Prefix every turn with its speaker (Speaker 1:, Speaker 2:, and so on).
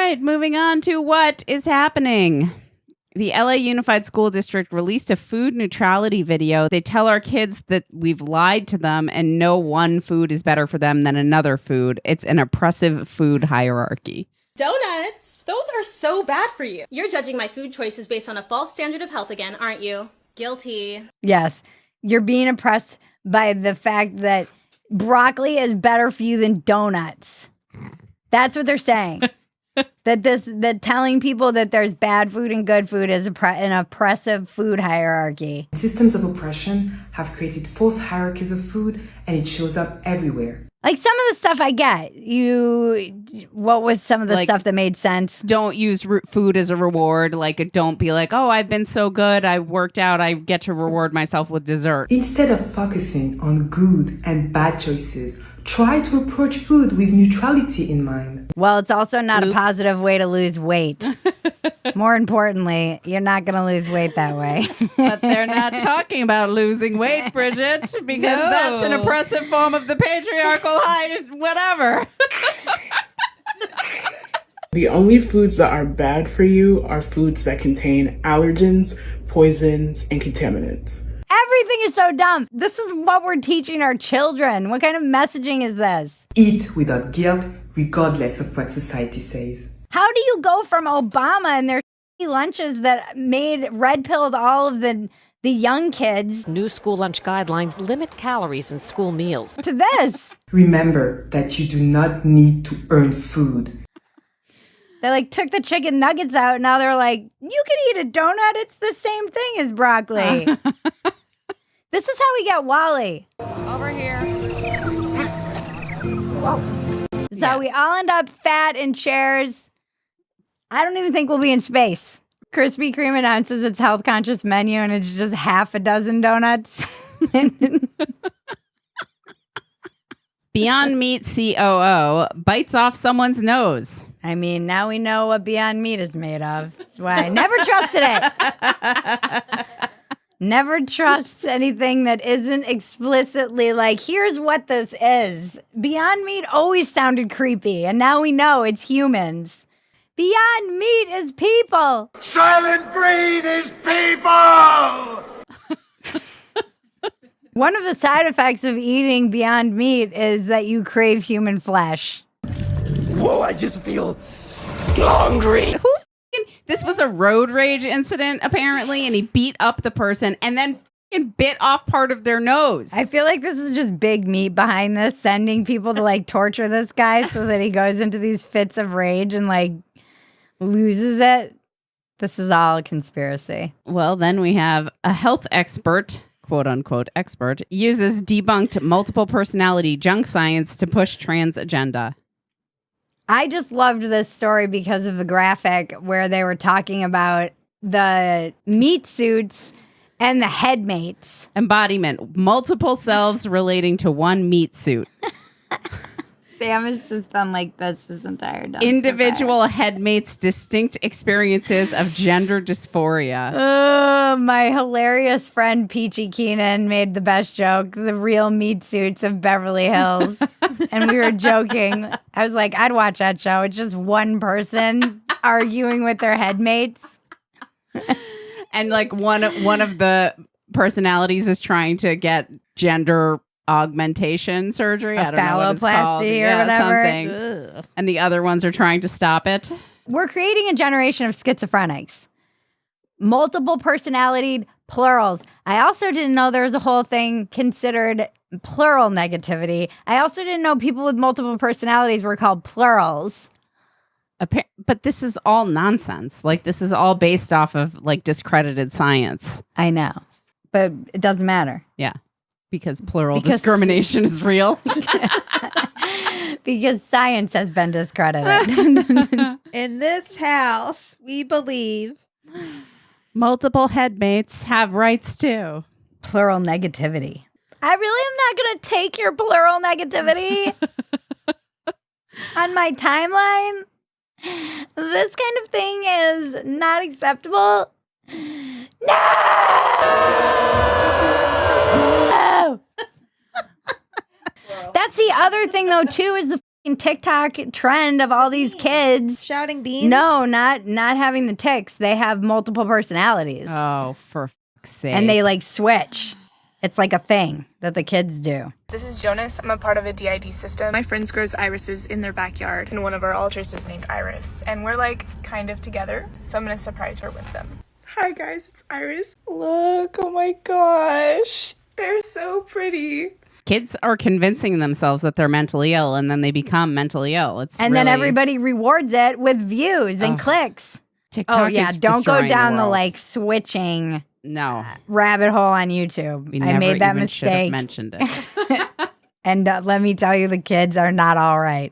Speaker 1: right, moving on to what is happening. The LA Unified School District released a food neutrality video. They tell our kids that we've lied to them and no one food is better for them than another food. It's an oppressive food hierarchy.
Speaker 2: Donuts? Those are so bad for you. You're judging my food choices based on a false standard of health again, aren't you? Guilty.
Speaker 3: Yes. You're being oppressed by the fact that broccoli is better for you than donuts. That's what they're saying. that telling people that there's bad food and good food is an oppressive food hierarchy.
Speaker 4: Systems of oppression have created false hierarchies of food, and it shows up everywhere.
Speaker 3: Like some of the stuff I get. What was some of the stuff that made sense?
Speaker 1: Don't use food as a reward. Like, don't be like, oh, I've been so good, I worked out, I get to reward myself with dessert.
Speaker 4: Instead of focusing on good and bad choices, try to approach food with neutrality in mind.
Speaker 3: Well, it's also not a positive way to lose weight. More importantly, you're not going to lose weight that way.
Speaker 1: But they're not talking about losing weight, Bridget, because that's an oppressive form of the patriarchal whatever.
Speaker 5: The only foods that are bad for you are foods that contain allergens, poisons, and contaminants.
Speaker 3: Everything is so dumb. This is what we're teaching our children. What kind of messaging is this?
Speaker 4: Eat without guilt, regardless of what society says.
Speaker 3: How do you go from Obama and their lunches that made red-pilled all of the young kids?
Speaker 6: New school lunch guidelines limit calories in school meals.
Speaker 3: To this.
Speaker 4: Remember that you do not need to earn food.
Speaker 3: They took the chicken nuggets out. Now they're like, you can eat a donut. It's the same thing as broccoli. This is how we get Wally.
Speaker 1: Over here.
Speaker 3: This is how we all end up fat in chairs. I don't even think we'll be in space. Krispy Kreme announces its health conscious menu and it's just half a dozen donuts.
Speaker 1: Beyond Meat COO bites off someone's nose.
Speaker 3: I mean, now we know what Beyond Meat is made of. That's why I never trusted it. Never trust anything that isn't explicitly like, here's what this is. Beyond Meat always sounded creepy, and now we know it's humans. Beyond Meat is people.
Speaker 7: Silent breed is people!
Speaker 3: One of the side effects of eating Beyond Meat is that you crave human flesh.
Speaker 7: Whoa, I just feel hungry.
Speaker 1: This was a road rage incident, apparently, and he beat up the person and then bit off part of their nose.
Speaker 3: I feel like this is just big meat behind this, sending people to torture this guy so that he goes into these fits of rage and loses it. This is all a conspiracy.
Speaker 1: Well, then we have a health expert, quote unquote expert, uses debunked multiple personality junk science to push trans agenda.
Speaker 3: I just loved this story because of the graphic where they were talking about the meat suits and the headmates.
Speaker 1: Embodiment, multiple selves relating to one meat suit.
Speaker 3: Sam has just been like this entire time.
Speaker 1: Individual headmates' distinct experiences of gender dysphoria.
Speaker 3: Oh, my hilarious friend Peachy Keenan made the best joke, the real meat suits of Beverly Hills. And we were joking. I was like, I'd watch that show. It's just one person arguing with their headmates.
Speaker 1: And one of the personalities is trying to get gender augmentation surgery. I don't know what it's called.
Speaker 3: Phalloplasty or whatever.
Speaker 1: Something. Ugh. And the other ones are trying to stop it.
Speaker 3: We're creating a generation of schizophrenics. Multiple personality plurals. I also didn't know there was a whole thing considered plural negativity. I also didn't know people with multiple personalities were called plurals.
Speaker 1: But this is all nonsense. This is all based off of discredited science.
Speaker 3: I know. But it doesn't matter.
Speaker 1: Yeah. Because discrimination is real.
Speaker 3: Because science has been discredited.
Speaker 8: In this house, we believe
Speaker 1: multiple headmates have rights too.
Speaker 3: Plural negativity. I really am not going to take your plural negativity on my timeline. This kind of thing is not acceptable. No! That's the other thing, though, too, is the TikTok trend of all these kids
Speaker 8: shouting beans.
Speaker 3: No, not having the tics. They have multiple personalities.
Speaker 1: Oh, for fuck's sake.
Speaker 3: And they like switch. It's like a thing that the kids do.
Speaker 9: This is Jonas. I'm a part of a DID system. My friends grows irises in their backyard, and one of our altars is named Iris. And we're like kind of together, so I'm gonna surprise her with them. Hi guys, it's Iris. Look, oh my gosh. They're so pretty.
Speaker 1: Kids are convincing themselves that they're mentally ill, and then they become mentally ill.
Speaker 3: And then everybody rewards it with views and clicks.
Speaker 1: TikTok
Speaker 3: don't go
Speaker 1: destroying
Speaker 3: down
Speaker 1: the
Speaker 3: the
Speaker 1: world.
Speaker 3: like switching rabbit hole on YouTube.
Speaker 1: We
Speaker 3: I
Speaker 1: never
Speaker 3: made that
Speaker 1: even should have
Speaker 3: mistake.
Speaker 1: mentioned it.
Speaker 3: And let me tell you, the kids are not all right.